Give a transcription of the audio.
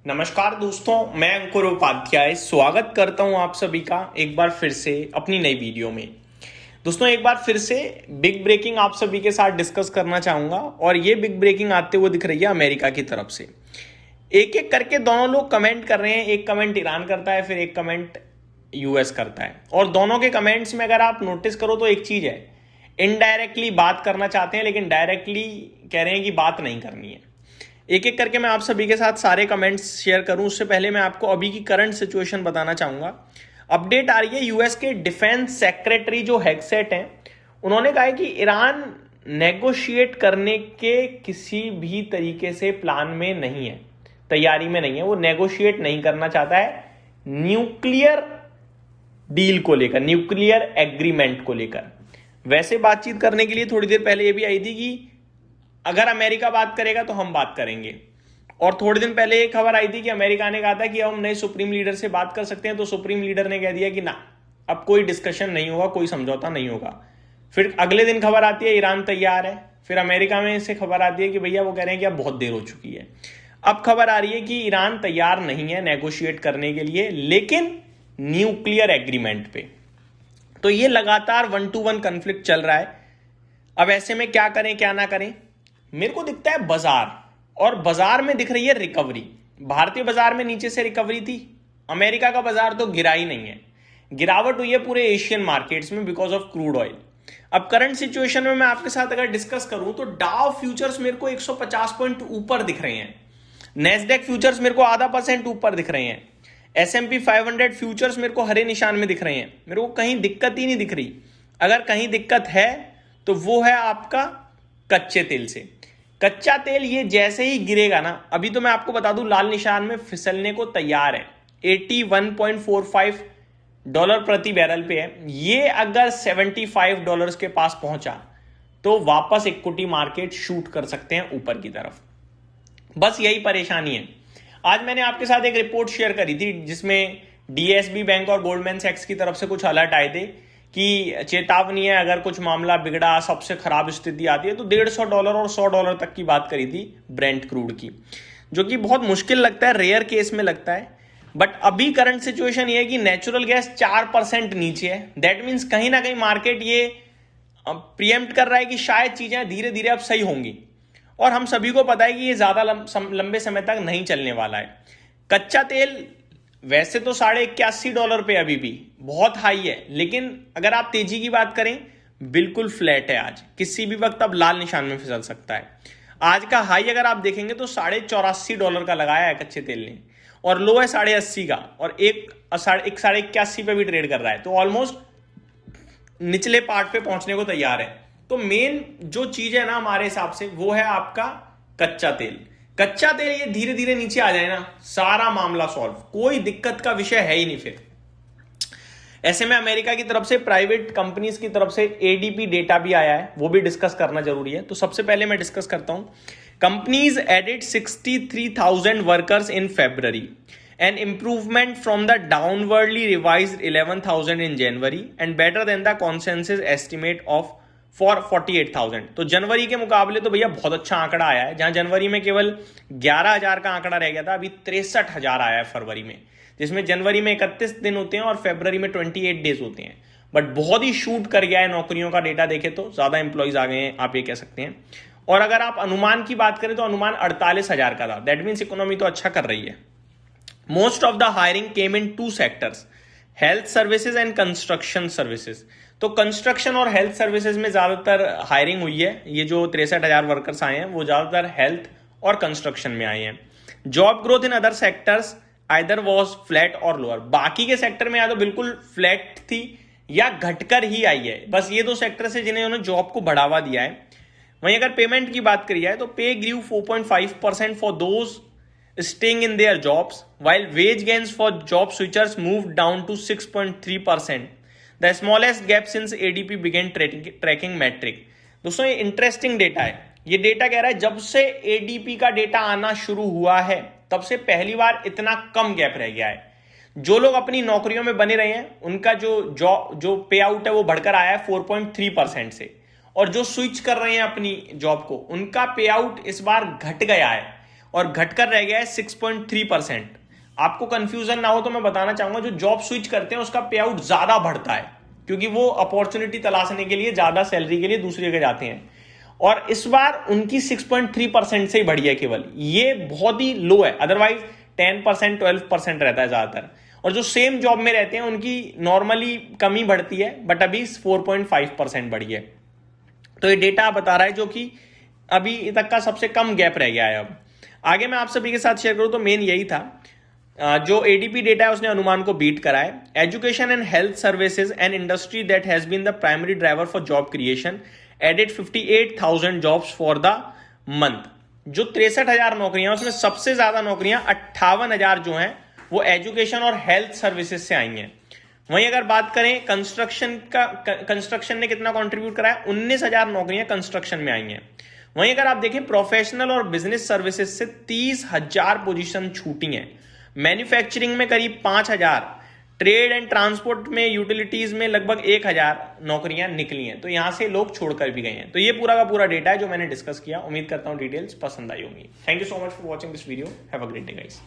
नमस्कार दोस्तों, मैं अंकुर उपाध्याय स्वागत करता हूं आप सभी का एक बार फिर से अपनी नई वीडियो में। दोस्तों, एक बार फिर से बिग ब्रेकिंग आप सभी के साथ डिस्कस करना चाहूंगा और ये बिग ब्रेकिंग आते हुए दिख रही है अमेरिका की तरफ से। एक एक करके दोनों लोग कमेंट कर रहे हैं। एक कमेंट ईरान करता है, फिर एक कमेंट यूएस करता है। और दोनों के कमेंट्स में अगर आप नोटिस करो तो एक चीज है, इनडायरेक्टली बात करना चाहते हैं लेकिन डायरेक्टली कह रहे हैं कि बात नहीं करनी है। एक एक करके मैं आप सभी के साथ सारे कमेंट्स शेयर करूं उससे पहले मैं आपको अभी की करंट सिचुएशन बताना चाहूंगा। अपडेट आ रही है, यूएस के डिफेंस सेक्रेटरी जो हेगसेट हैं, उन्होंने कहा है कि ईरान नेगोशिएट करने के किसी भी तरीके से प्लान में नहीं है, तैयारी में नहीं है। वो नेगोशिएट नहीं करना चाहता है न्यूक्लियर डील को लेकर, न्यूक्लियर एग्रीमेंट को लेकर। वैसे बातचीत करने के लिए थोड़ी देर पहले ये भी आई थी कि अगर अमेरिका बात करेगा तो हम बात करेंगे। और थोड़े दिन पहले एक खबर आई थी कि अमेरिका ने कहा था कि हम नए सुप्रीम लीडर से बात कर सकते हैं, तो सुप्रीम लीडर ने कह दिया कि ना, अब कोई डिस्कशन नहीं होगा, कोई समझौता नहीं होगा। फिर अगले दिन खबर आती है ईरान तैयार है। फिर अमेरिका में से खबर आती है कि भैया वो कह रहे हैं कि अब बहुत देर हो चुकी है। अब खबर आ रही है कि ईरान तैयार नहीं है नेगोशिएट करने के लिए, लेकिन न्यूक्लियर एग्रीमेंट पे। तो ये लगातार 1 to 1 कॉन्फ्लिक्ट चल रहा है। अब ऐसे में क्या करें क्या ना करें। मेरे को दिखता है बाजार, और बाजार में दिख रही है रिकवरी। भारतीय बाजार में नीचे से रिकवरी थी, अमेरिका का बाजार तो गिरा ही नहीं है। गिरावट हुई है पूरे एशियन मार्केट्स में बिकॉज ऑफ क्रूड ऑयल। अब करंट सिचुएशन में मैं आपके साथ अगर डिस्कस करूं तो डाउ फ्यूचर्स मेरे को 150 पॉइंट ऊपर दिख रहे हैं, नेस्डेक फ्यूचर्स मेरे को ½ % ऊपर दिख रहे हैं, S&P 500 फ्यूचर्स मेरे को हरे निशान में दिख रहे हैं। मेरे को कहीं दिक्कत ही नहीं दिख रही। अगर कहीं दिक्कत है तो वो है आपका कच्चे तेल से। कच्चा तेल ये जैसे ही गिरेगा ना, अभी तो मैं आपको बता दूं लाल निशान में फिसलने को तैयार है, $81.45 प्रति बैरल पे है। ये अगर $75 के पास पहुंचा तो वापस इक्विटी मार्केट शूट कर सकते हैं ऊपर की तरफ। बस यही परेशानी है। आज मैंने आपके साथ एक रिपोर्ट शेयर करी थी जिसमें डीएसबी बैंक और गोल्डमैन सैक्स की तरफ से कुछ अलर्ट आए थे कि चेतावनी है, अगर कुछ मामला बिगड़ा, सबसे खराब स्थिति आती है तो $150 और $100 तक की बात करी थी ब्रेंट क्रूड की, जो कि बहुत मुश्किल लगता है, रेयर केस में लगता है। बट अभी करंट सिचुएशन ये है कि नेचुरल गैस 4% नीचे है। दैट मीन्स कहीं ना कहीं मार्केट ये प्रीएम्प्ट कर रहा है कि शायद चीजें धीरे धीरे अब सही होंगी। और हम सभी को पता है कि ये ज्यादा लंबे समय तक नहीं चलने वाला है। कच्चा तेल वैसे तो $81 पे अभी भी बहुत हाई है, लेकिन अगर आप तेजी की बात करें बिल्कुल फ्लैट है। आज किसी भी वक्त अब लाल निशान में फिसल सकता है। आज का हाई अगर आप देखेंगे तो $84 का लगाया है कच्चे तेल ने, और लो है 80.5 का, और एक 81 पे भी ट्रेड कर रहा है। तो ऑलमोस्ट निचले पार्ट पे पहुंचने को तैयार है। तो मेन जो चीज है ना हमारे हिसाब से वो है आपका कच्चा तेल। कच्चा तेल ये धीरे धीरे नीचे आ जाए ना, सारा मामला सॉल्व, कोई दिक्कत का विषय है ही नहीं। फिर ऐसे में अमेरिका की तरफ से प्राइवेट कंपनीज की तरफ से एडीपी डेटा भी आया है, वो भी डिस्कस करना जरूरी है। तो सबसे पहले मैं डिस्कस करता हूं, companies added 63,000 workers in February, an improvement from the downwardly revised 11,000 in January and better than the consensus estimate of for 48,000। तो जनवरी के मुकाबले तो भैया बहुत अच्छा आंकड़ा आया है। जहां जनवरी में केवल 11,000 का आंकड़ा रह गया था, अभी 63,000 आया है फरवरी में, जिसमें जनवरी में 31 दिन होते हैं और फरवरी में 28 डेज होते हैं। बट बहुत ही शूट कर गया है नौकरियों का डेटा देखे तो, ज्यादा एम्प्लॉइज आ गए हैं, आप ये कह सकते हैं। और अगर आप अनुमान की बात करें तो अनुमान 48,000 का था। दैट मीन्स इकोनॉमी तो अच्छा कर रही है। Most of the hiring came in 2 sectors, health services and construction services. तो कंस्ट्रक्शन और हेल्थ सर्विसेज में ज्यादातर हायरिंग हुई है। ये जो 63,000 वर्कर्स आए हैं वो ज्यादातर हेल्थ और कंस्ट्रक्शन में आए हैं। Job growth in other sectors either was flat और लोअर। बाकी के सेक्टर में या तो बिल्कुल फ्लैट थी या घटकर ही आई है। बस ये 2 सेक्टर से जिन्होंने जॉब को बढ़ावा दिया है। वहीं अगर पेमेंट की बात करी जाए तो पे ग्रू 4.5% for those staying in their jobs, while wage gains for job switchers moved down to 6.3%, the smallest gap since ADP began tracking metric। दोस्तों ये इंटरेस्टिंग डेटा है। ये डेटा कह रहा है जब से ADP का डेटा आना शुरू हुआ है तब से पहली बार इतना कम गैप रह गया है। जो लोग अपनी नौकरियों में बने रहे हैं उनका जो पे आउट है वो बढ़कर आया है 4.3% से, और जो स्विच कर रहे हैं अपनी जॉब को उनका पे आउट इस बार घट गया है। और घटकर रह गया है 6.3%। आपको कंफ्यूजन ना हो तो मैं बताना चाहूंगा, जो जॉब स्विच करते हैं उसका पे आउट ज्यादा बढ़ता है, क्योंकि वो अपॉर्चुनिटी तलाशने के लिए ज्यादा सैलरी के लिए दूसरी जगह जाते हैं, और इस बार उनकी 6.3% से ही बढ़ी है केवल। ये बहुत ही लो है, अदरवाइज 10% 12% रहता है ज्यादातर। और जो सेम जॉब में रहते हैं उनकी नॉर्मली कम ही बढ़ती है, बट अभी 4.5% बढ़ी है। तो ये डेटा बता रहा है जो कि अभी तक का सबसे कम गैप रह गया है। अब आगे मैं आप सभी के साथ शेयर करूं तो मेन यही था, जो एडीपी डेटा है उसने अनुमान को बीट करा है। Education and health services and industry that has been the primary driver for job creation added 58,000 jobs for the month. जो 63,000 नौकरियां, उसमें सबसे ज्यादा नौकरियां 58,000 जो हैं वो एजुकेशन और हेल्थ सर्विसेज से आई हैं। वहीं अगर बात करें कंस्ट्रक्शन का, कंस्ट्रक्शन ने कितना कंट्रीब्यूट करा है, 19,000 नौकरियां कंस्ट्रक्शन में आई हैं। वहीं अगर आप देखें प्रोफेशनल और बिजनेस सर्विसेज से 30,000 पोजीशन छूटी हैं। मैन्युफैक्चरिंग में करीब 5,000, ट्रेड एंड ट्रांसपोर्ट में, यूटिलिटीज में लगभग 1,000 नौकरियां निकली हैं। तो यहां से लोग छोड़कर भी गए हैं। तो ये पूरा का पूरा डेटा है जो मैंने डिस्कस किया। उम्मीद करता हूं डिटेल्स पसंद आई होंगी। Thank you so much for watching this video. Have a great day guys.